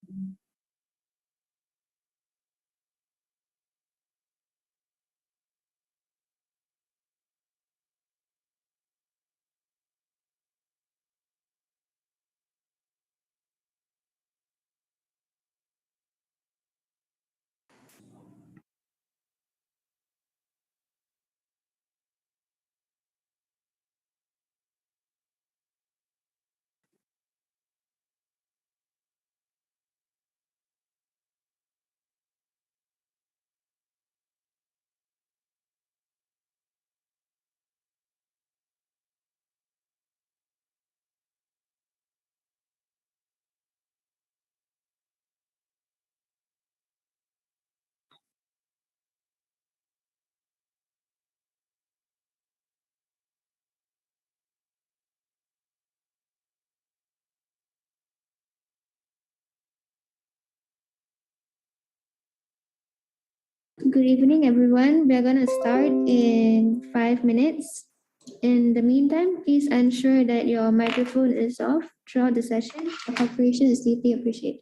Good evening, everyone. We're going to start in 5 minutes. In the meantime, please ensure that your microphone is off throughout the session. Your cooperation is deeply appreciated.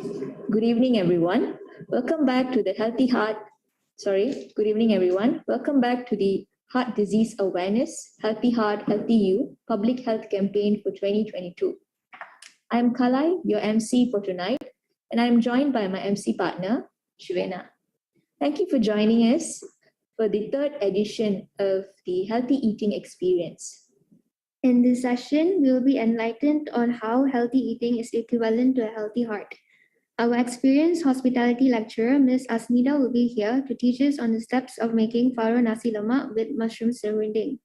Good evening, everyone. Welcome back to the Healthy Heart. Good evening, everyone. Welcome back to the Heart Disease Awareness, Healthy Heart, Healthy You Public Health Campaign for 2022. I'm Kalai, your MC for tonight, and I'm joined by my MC partner, Shivena. Thank you for joining us for the third edition of the Healthy Eating Experience. In this session, we will be enlightened on how healthy eating is equivalent to a healthy heart. Our experienced hospitality lecturer, Ms. Asnida, will be here to teach us on the steps of making Farro Nasi Lemak with mushroom Cerunding.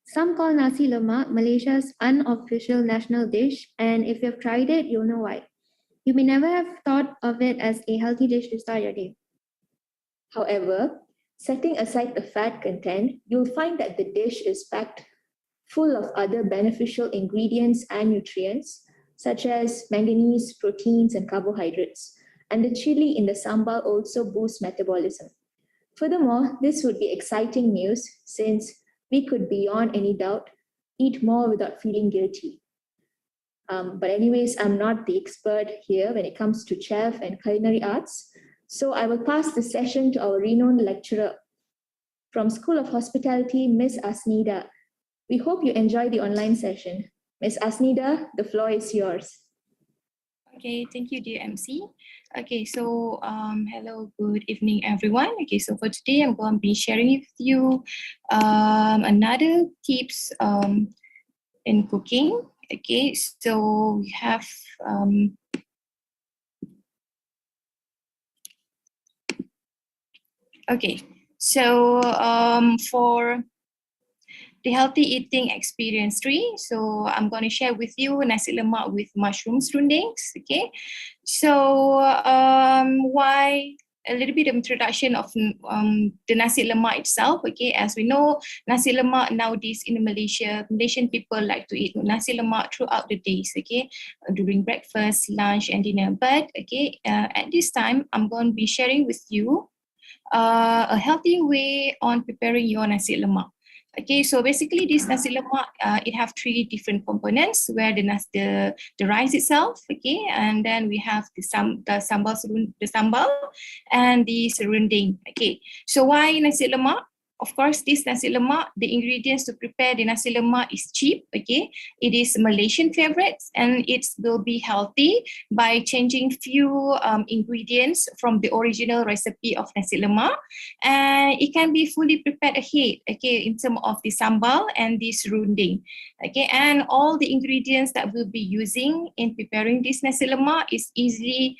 Some call Nasi Lemak Malaysia's unofficial national dish, and if you've tried it, you'll know why. You may never have thought of it as a healthy dish to start your day. However, setting aside the fat content, you'll find that the dish is packed full of other beneficial ingredients and nutrients, such as manganese, proteins, and carbohydrates. And the chili in the sambal also boosts metabolism. Furthermore, this would be exciting news since we could, beyond any doubt, eat more without feeling guilty. But anyways, I'm not the expert here when it comes to chef and culinary arts. So I will pass the session to our renowned lecturer from School of Hospitality, Ms. Asnida. We hope you enjoy the online session. Ms. Asnida, the floor is yours. Okay, thank you, dear MC. Okay, so hello, good evening, everyone. Okay, so for today, I'm going to be sharing with you another tips in cooking. Okay, so we have okay, so for the healthy eating experience 3, so I'm going to share with you nasi lemak with mushroom serundings. Okay, so why a little bit of introduction of the nasi lemak itself. Okay, as we know, nasi lemak nowadays in Malaysia, Malaysian people like to eat nasi lemak throughout the days. Okay, during breakfast, lunch, and dinner. But okay, at this time, I'm going to be sharing with you a healthy way on preparing your nasi lemak. Okay, so basically this nasi lemak, it have 3 different components where the rice itself, okay, and then we have the sambal and the serunding. Okay, so why nasi lemak? Of course, this nasi lemak, the ingredients to prepare the nasi lemak is cheap. Okay, it is Malaysian favorites and it will be healthy by changing few ingredients from the original recipe of nasi lemak, and it can be fully prepared ahead. Okay, in terms of the sambal and the serunding. Okay, and all the ingredients that we'll be using in preparing this nasi lemak is easily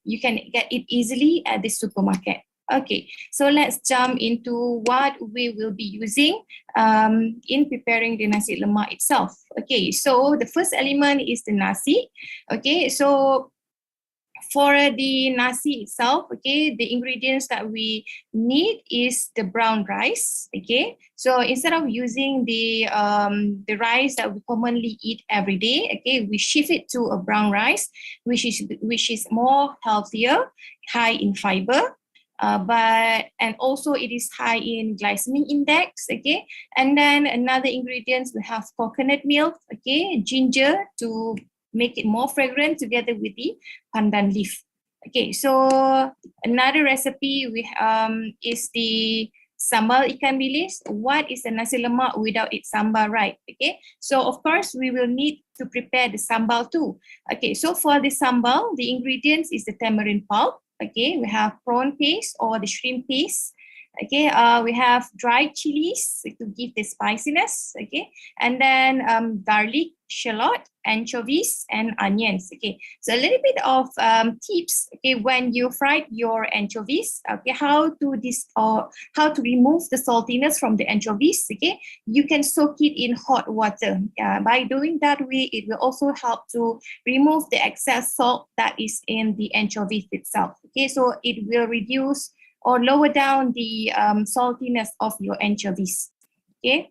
you can get it easily at the supermarket. Okay, so let's jump into what we will be using in preparing the nasi lemak itself. Okay, so the first element is the nasi. Okay, so for the nasi itself, okay, the ingredients that we need is the brown rice. Okay, so instead of using the rice that we commonly eat every day, okay, we shift it to a brown rice, which is more healthier, high in fiber. And also it is high in glycemic index. Okay, and then another ingredients we have coconut milk, okay, ginger to make it more fragrant together with the pandan leaf. Okay, so another recipe we is the sambal ikan bilis. What is a nasi lemak without its sambal, right? Okay, so of course we will need to prepare the sambal too. Okay, so for the sambal, the ingredients is the tamarind pulp. Okay, we have prawn paste or the shrimp paste. Okay, we have dried chilies to give the spiciness. Okay, and then garlic, shallot, anchovies, and onions. Okay, so a little bit of tips. Okay, when you fry your anchovies, okay, how to remove the saltiness from the anchovies. Okay, you can soak it in hot water. By doing that way, it will also help to remove the excess salt that is in the anchovies itself. Okay, so it will reduce or lower down the saltiness of your anchovies. Okay,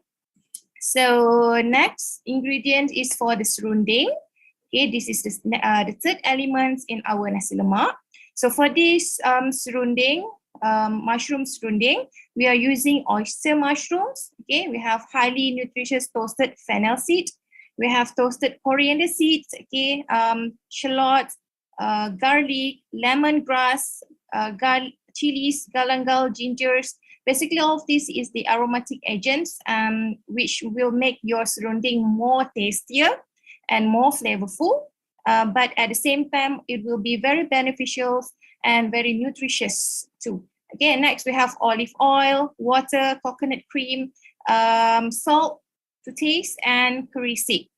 so next ingredient is for the serunding. Okay, this is the third element in our nasi lemak. So for this serunding, mushroom serunding, we are using oyster mushrooms. Okay, we have highly nutritious toasted fennel seed. We have toasted coriander seeds. Okay, shallots, garlic, lemongrass, chilies, galangal, gingers. Basically, all of this is the aromatic agents which will make your surrounding more tastier and more flavorful. But at the same time, it will be very beneficial and very nutritious too. Again, next we have olive oil, water, coconut cream, salt to taste, and curry seed.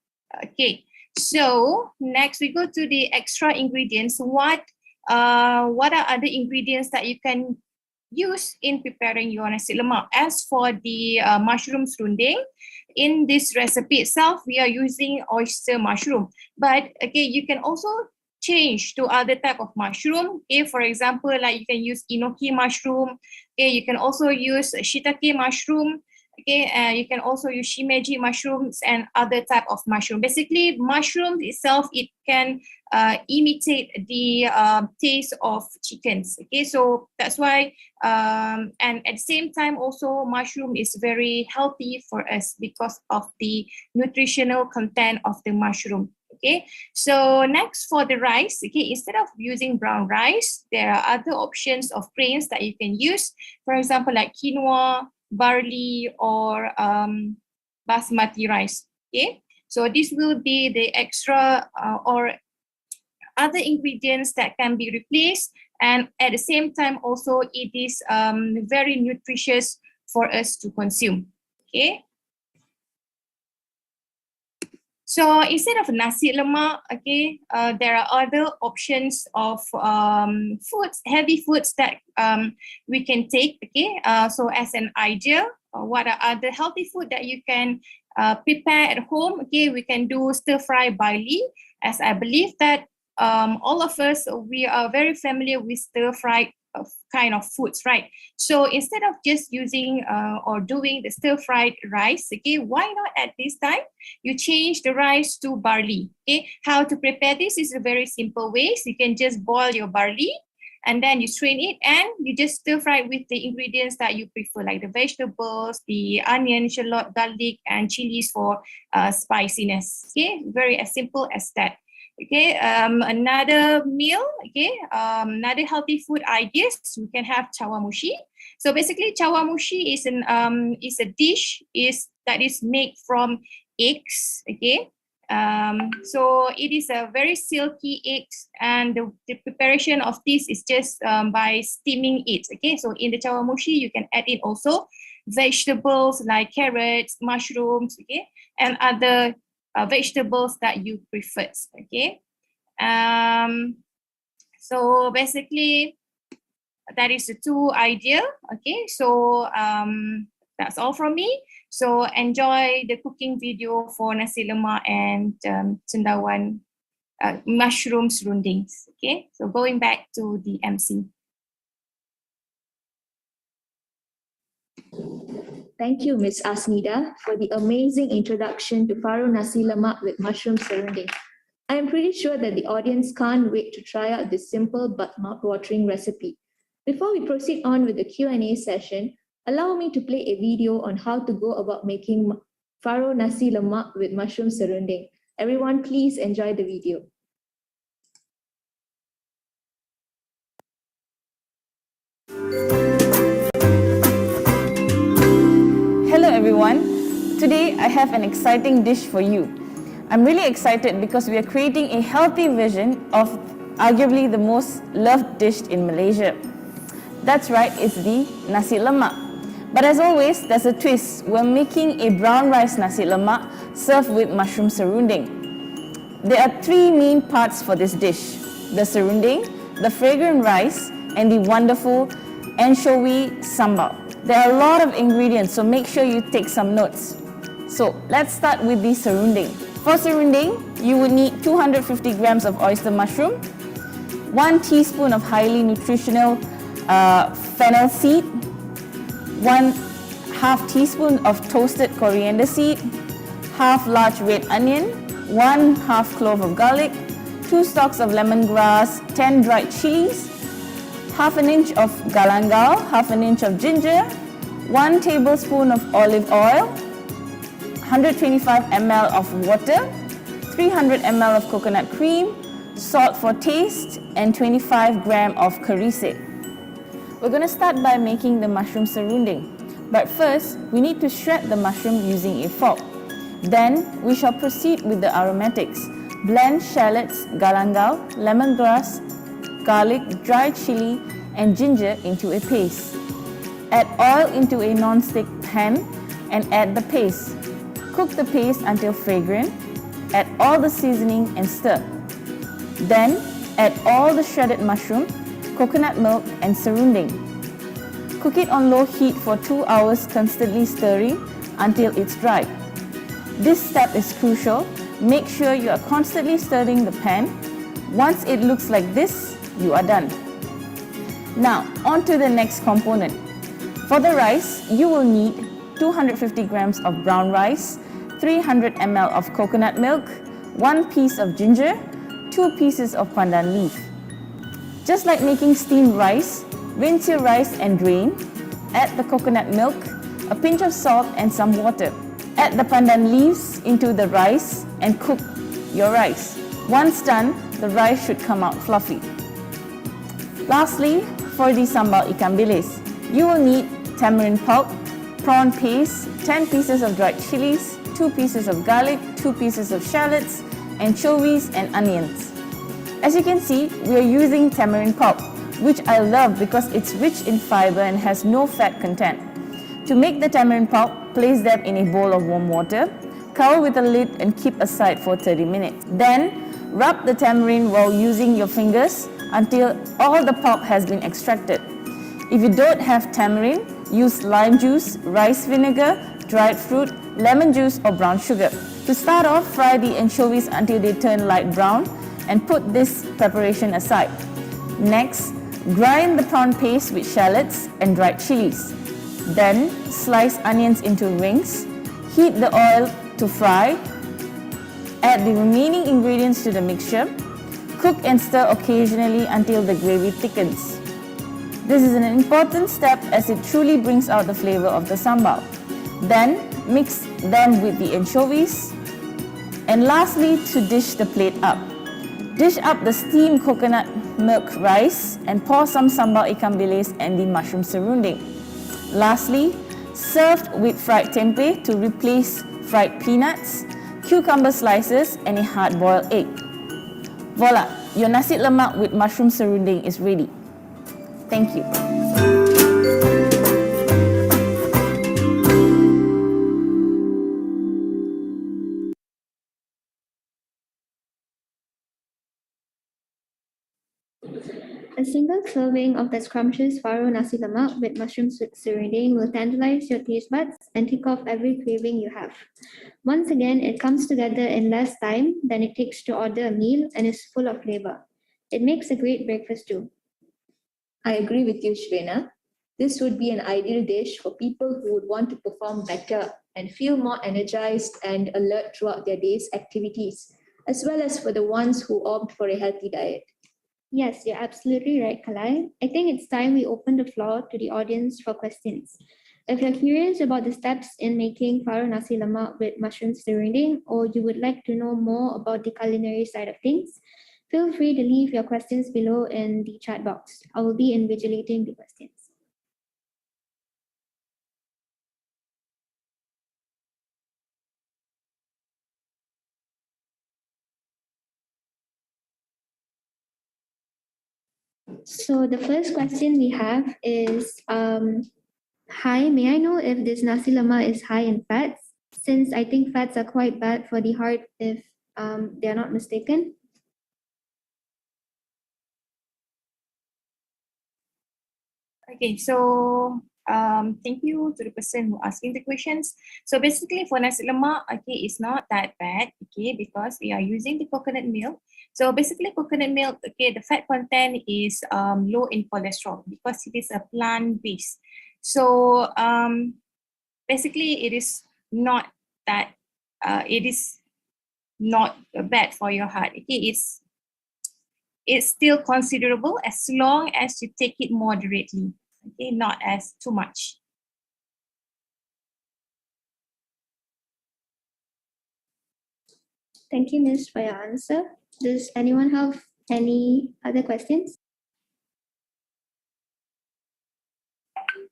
Okay, so next we go to the extra ingredients. What are other ingredients that you can use in preparing your nasi lemak? As for the mushroom serunding, in this recipe itself, we are using oyster mushroom. But okay, you can also change to other type of mushroom. Okay, for example, like you can use enoki mushroom. Okay, you can also use shiitake mushroom. Okay, you can also use shimeji mushrooms and other type of mushroom. Basically, mushroom itself, it can imitate the taste of chickens. Okay, so that's why, and at the same time, also mushroom is very healthy for us because of the nutritional content of the mushroom. Okay, so next for the rice, okay, instead of using brown rice, there are other options of grains that you can use. For example, like quinoa, barley, or basmati rice. Okay, so this will be the extra or other ingredients that can be replaced, and at the same time also it is very nutritious for us to consume. Okay, so instead of nasi lemak, okay, there are other options of foods, heavy foods that we can take. Okay, so as an idea, what are other healthy food that you can prepare at home? Okay, we can do stir fry barley, as I believe that all of us, we are very familiar with stir fry kind of foods, right? So instead of just using or doing the stir fried rice, okay, why not at this time you change the rice to barley? Okay, how to prepare this is a very simple way. So you can just boil your barley and then you strain it and you just stir fry with the ingredients that you prefer, like the vegetables, the onion, shallot, garlic, and chilies for spiciness. Okay, very as simple as that. Okay, another meal, okay, another healthy food ideas, we can have chawamushi. So basically chawamushi is a dish that is made from eggs. Okay, so it is a very silky eggs, and the preparation of this is just by steaming it. Okay, so in the chawamushi you can add in also vegetables like carrots, mushrooms, okay, and other vegetables that you prefer. Okay, so basically that is the two idea. Okay, so that's all from me. So enjoy the cooking video for nasi lemak and cendawan mushroom serundings. Okay, so going back to the MC. Thank you, Ms. Asnida, for the amazing introduction to Farro Nasi Lemak with mushroom serunding. I am pretty sure that the audience can't wait to try out this simple but mouth-watering recipe. Before we proceed on with the Q&A session, allow me to play a video on how to go about making Farro Nasi Lemak with mushroom serunding. Everyone, please enjoy the video. Hello everyone, today I have an exciting dish for you. I'm really excited because we are creating a healthy version of arguably the most loved dish in Malaysia. That's right, it's the nasi lemak. But as always, there's a twist. We're making a brown rice nasi lemak served with mushroom serunding. There are three main parts for this dish: the serunding, the fragrant rice, and the wonderful anchovy sambal. There are a lot of ingredients, so make sure you take some notes. So let's start with the serunding. For serunding, you would need 250 grams of oyster mushroom, 1 teaspoon of highly nutritional fennel seed, 1/2 teaspoon of toasted coriander seed, half large red onion, 1/2 clove of garlic, 2 stalks of lemongrass, 10 dried chilies, half an inch of galangal, half an inch of ginger, 1 tablespoon of olive oil, 125 ml of water, 300 ml of coconut cream, salt for taste, and 25 gram of curry seed. We're going to start by making the mushroom serunding. But first, we need to shred the mushroom using a fork. Then, we shall proceed with the aromatics. Blend shallots, galangal, lemongrass, garlic, dried chili, and ginger into a paste. Add oil into a non-stick pan and add the paste. Cook the paste until fragrant. Add all the seasoning and stir. Then, add all the shredded mushroom, coconut milk, and serunding. Cook it on low heat for 2 hours, constantly stirring until it's dry. This step is crucial. Make sure you are constantly stirring the pan. Once it looks like this, you are done. Now, on to the next component. For the rice, you will need 250 grams of brown rice, 300 ml of coconut milk, 1 piece of ginger, 2 pieces of pandan leaf. Just like making steamed rice, rinse your rice and drain. Add the coconut milk, a pinch of salt and some water. Add the pandan leaves into the rice and cook your rice. Once done, the rice should come out fluffy. Lastly, for the sambal ikan bilis, you will need tamarind pulp, prawn paste, 10 pieces of dried chilies, 2 pieces of garlic, 2 pieces of shallots, anchovies and onions. As you can see, we are using tamarind pulp, which I love because it's rich in fiber and has no fat content. To make the tamarind pulp, place them in a bowl of warm water, cover with a lid and keep aside for 30 minutes. Then, rub the tamarind while using your fingers until all the pulp has been extracted. If you don't have tamarind, use lime juice, rice vinegar, dried fruit, lemon juice or brown sugar. To start off, fry the anchovies until they turn light brown and put this preparation aside. Next, grind the prawn paste with shallots and dried chilies. Then, slice onions into rings, heat the oil to fry, add the remaining ingredients to the mixture, cook and stir occasionally until the gravy thickens. This is an important step as it truly brings out the flavor of the sambal. Then, mix them with the anchovies. And lastly, to dish the plate up. Dish up the steamed coconut milk rice and pour some sambal ikan bilis and the mushroom serunding. Lastly, served with fried tempeh to replace fried peanuts, cucumber slices and a hard-boiled egg. Voila, your nasi lemak with mushroom serunding is ready. Thank you. A single serving of the scrumptious Farro Nasi Lemak with mushroom serunding will tantalize your taste buds and tick off every craving you have. Once again, it comes together in less time than it takes to order a meal and is full of flavor. It makes a great breakfast too. I agree with you, Shvena. This would be an ideal dish for people who would want to perform better and feel more energized and alert throughout their day's activities, as well as for the ones who opt for a healthy diet. Yes, you're absolutely right, Kalai. I think it's time we open the floor to the audience for questions. If you're curious about the steps in making Farro Nasi Lemak with mushroom serunding, or you would like to know more about the culinary side of things, feel free to leave your questions below in the chat box. I will be invigilating the questions. So the first question we have is, hi, may I know if this nasi lemak is high in fats? Since I think fats are quite bad for the heart if they are not mistaken. Okay, so thank you to the person who asking the questions. So basically for nasi lemak, okay, it's not that bad, okay, because we are using the coconut milk. So basically coconut milk, okay, the fat content is low in cholesterol because it is a plant based. So basically it is not that it is not bad for your heart. Okay, it's still considerable as long as you take it moderately. Okay, not as too much. Thank you, Miss, for your answer. Does anyone have Any other questions?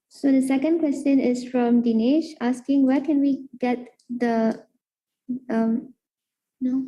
So the second question is from Dinesh asking where can we get the no.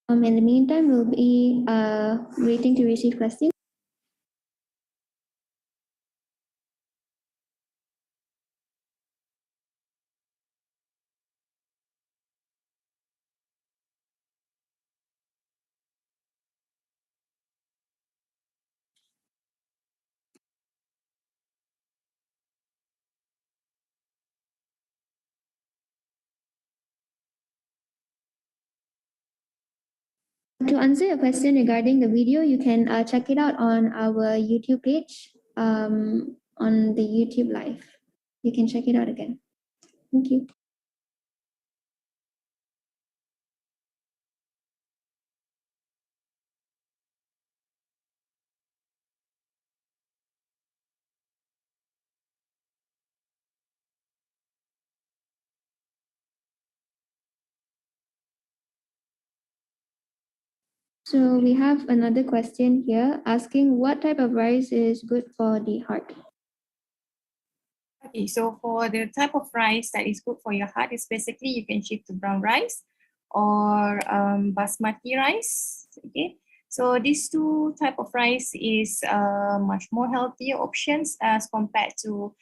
In the meantime, we'll be waiting to receive questions. To answer your question regarding the video, you can check it out on our YouTube page on the YouTube Live. You can check it out again. Thank you. So we have another question here asking what type of rice is good for the heart? Okay, so for the type of rice that is good for your heart is basically you can shift to brown rice or basmati rice. Okay, so these two type of rice is much more healthier options as compared to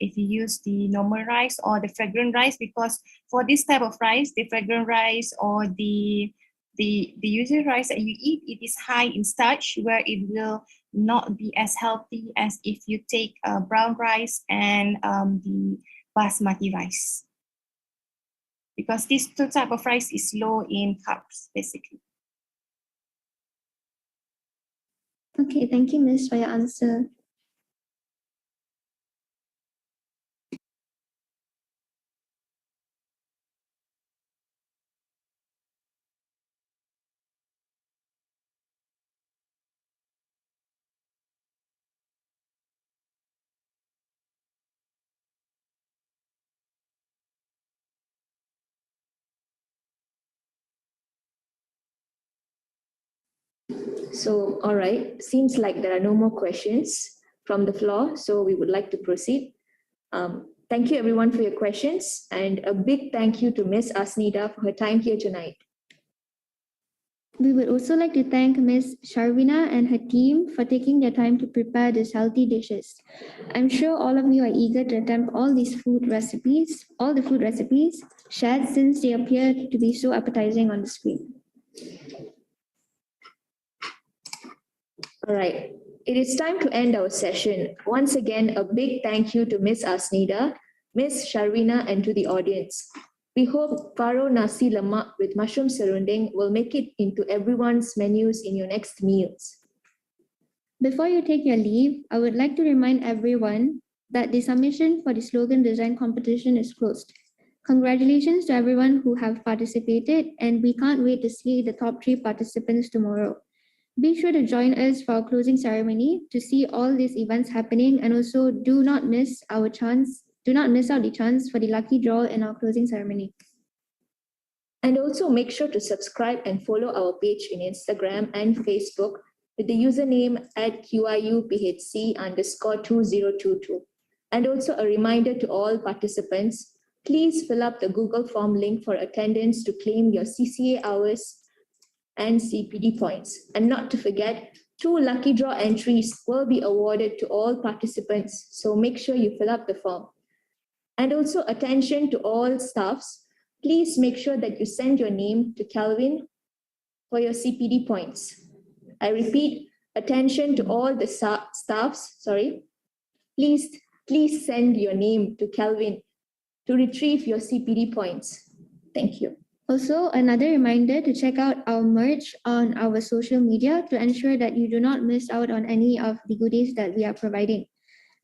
if you use the normal rice or the fragrant rice, because for this type of rice, the fragrant rice or the usual rice that you eat, it is high in starch where it will not be as healthy as if you take brown rice and the basmati rice, because this two type of rice is low in carbs basically. Okay, thank you, Miss, for your answer. So, all right, seems like there are no more questions from the floor, so we would like to proceed. Thank you everyone for your questions, and a big thank you to Ms. Asnida for her time here tonight. We would also like to thank Ms. Sharvina and her team for taking their time to prepare these healthy dishes. I'm sure all of you are eager to attempt all the food recipes shared, since they appear to be so appetizing on the screen. All right, it is time to end our session. Once again, a big thank you to Ms. Asnida, Ms. Sharvina, and to the audience. We hope Farro Nasi Lemak with mushroom Cerunding will make it into everyone's menus in your next meals. Before you take your leave, I would like to remind everyone that the submission for the slogan design competition is closed. Congratulations to everyone who have participated, and we can't wait to see the top 3 participants tomorrow. Be sure to join us for our closing ceremony to see all these events happening, and also do not miss out the chance for the lucky draw in our closing ceremony. And also make sure to subscribe and follow our page in Instagram and Facebook with the username at QIUPHC_2022. And also a reminder to all participants, please fill up the Google form link for attendance to claim your CCA hours and CPD points. And not to forget, 2 lucky draw entries will be awarded to all participants, so make sure you fill up the form. And also attention to all staffs, please make sure that you send your name to Calvin for your CPD points. I repeat, attention to all the staffs, please send your name to Calvin to retrieve your CPD points. Thank you. Also, another reminder to check out our merch on our social media to ensure that you do not miss out on any of the goodies that we are providing.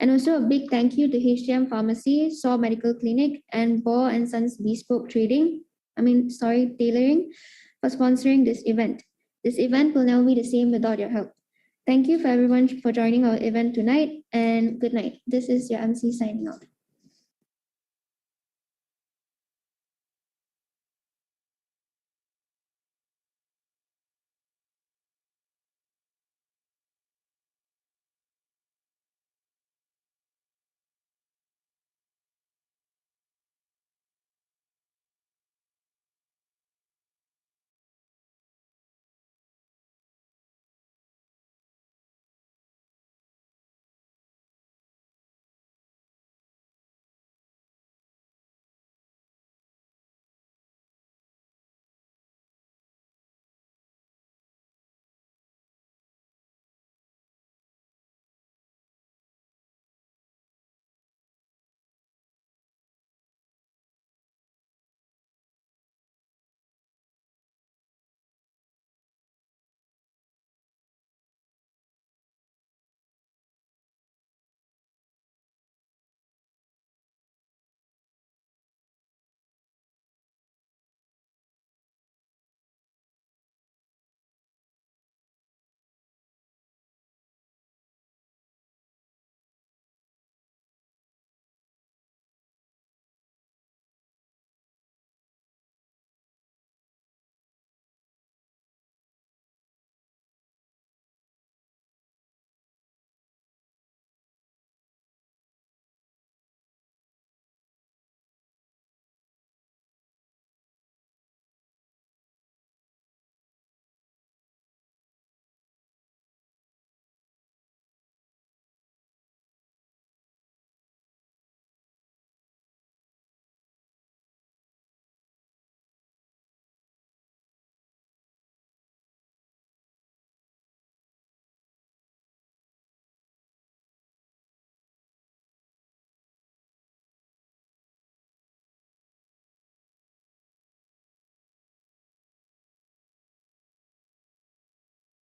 And also a big thank you to HDM Pharmacy, Saw Medical Clinic, and Ball and Sons Bespoke Tailoring for sponsoring this event. This event will never be the same without your help. Thank you for everyone for joining our event tonight, and good night. This is your MC signing out.